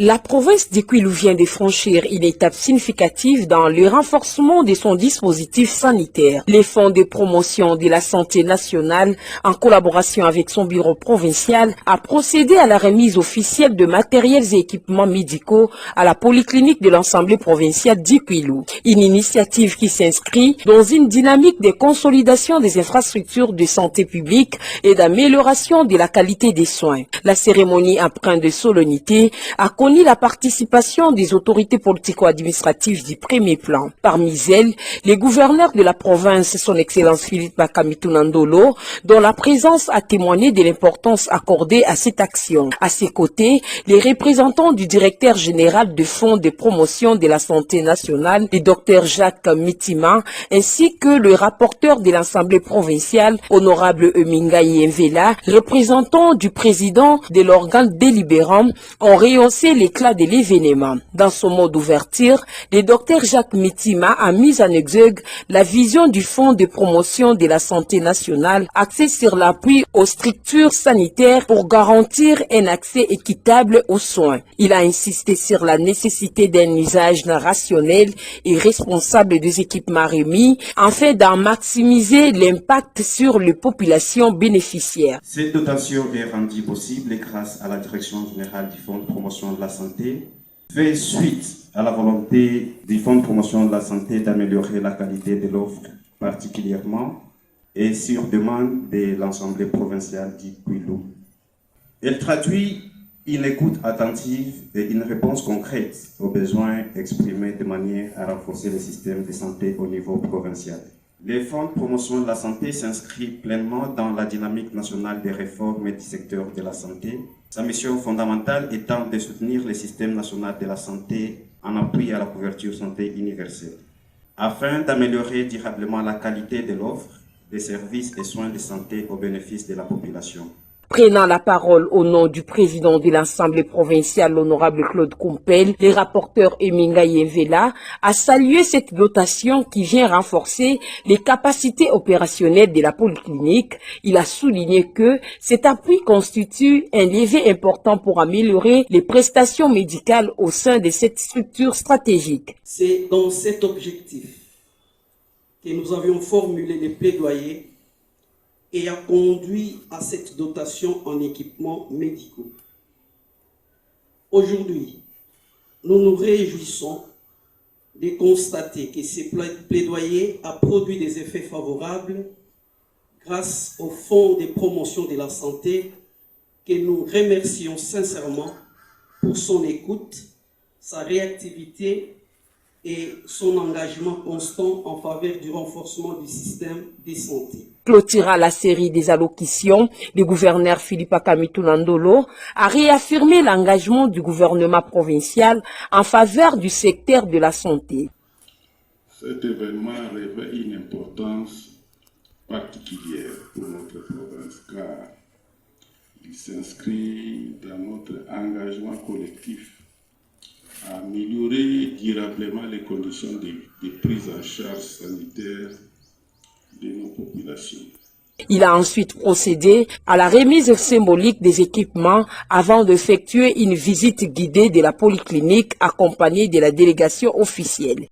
La province d'Ikwilu vient de franchir une étape significative dans le renforcement de son dispositif sanitaire. Les fonds de promotion de la santé nationale, en collaboration avec son bureau provincial, a procédé à la remise officielle de matériels et équipements médicaux à la polyclinique de l'Assemblée provinciale d'Ikwilu. Une initiative qui s'inscrit dans une dynamique de consolidation des infrastructures de santé publique et d'amélioration de la qualité des soins. La cérémonie empreinte de solennité a connu la participation des autorités politico-administratives du premier plan. Parmi elles, les gouverneurs de la province, son Excellence Philippe Bakamitou Ndolo, dont la présence a témoigné de l'importance accordée à cette action. À ses côtés, les représentants du directeur général du Fonds de promotion de la santé nationale, le Dr Jacques Mitima, ainsi que le rapporteur de l'Assemblée provinciale, honorable Emingaï Mvela, représentant du président de l'organe délibérant, ont rehaussé l'éclat de l'événement. Dans son mot d'ouverture, le docteur Jacques Mitima a mis en exergue la vision du Fonds de promotion de la santé nationale axé sur l'appui aux structures sanitaires pour garantir un accès équitable aux soins. Il a insisté sur la nécessité d'un usage rationnel et responsable des équipements remis afin d'en maximiser l'impact sur les populations bénéficiaires. Cette dotation est rendue possible grâce à la Direction générale du Fonds de promotion de la santé, fait suite à la volonté du Fonds de promotion de la santé d'améliorer la qualité de l'offre particulièrement et sur demande de l'Assemblée provinciale d'Ikwilu. Elle traduit une écoute attentive et une réponse concrète aux besoins exprimés de manière à renforcer le système de santé au niveau provincial. Les fonds de promotion de la santé s'inscrivent pleinement dans la dynamique nationale des réformes du secteur de la santé. Sa mission fondamentale étant de soutenir le système national de la santé en appui à la couverture santé universelle, afin d'améliorer durablement la qualité de l'offre des services et soins de santé au bénéfice de la population. Prenant la parole au nom du président de l'Assemblée provinciale, l'honorable Claude Kumpel, le rapporteur Emingaï Mvela a salué cette dotation qui vient renforcer les capacités opérationnelles de la polyclinique. Il a souligné que cet appui constitue un levier important pour améliorer les prestations médicales au sein de cette structure stratégique. C'est dans cet objectif que nous avions formulé les plaidoyers et a conduit à cette dotation en équipements médicaux. Aujourd'hui, nous nous réjouissons de constater que ces plaidoyers a produit des effets favorables grâce au Fonds de promotion de la santé que nous remercions sincèrement pour son écoute, sa réactivité et son engagement constant en faveur du renforcement du système de santé. Clôturant la série des allocutions, le gouverneur Philippe Bakamitou Ndolo a réaffirmé l'engagement du gouvernement provincial en faveur du secteur de la santé. Cet événement revêt une importance particulière pour notre province car il s'inscrit dans notre engagement collectif à améliorer durablement les conditions de prise en charge sanitaire de nos populations. Il a ensuite procédé à la remise symbolique des équipements avant d'effectuer une visite guidée de la polyclinique accompagnée de la délégation officielle.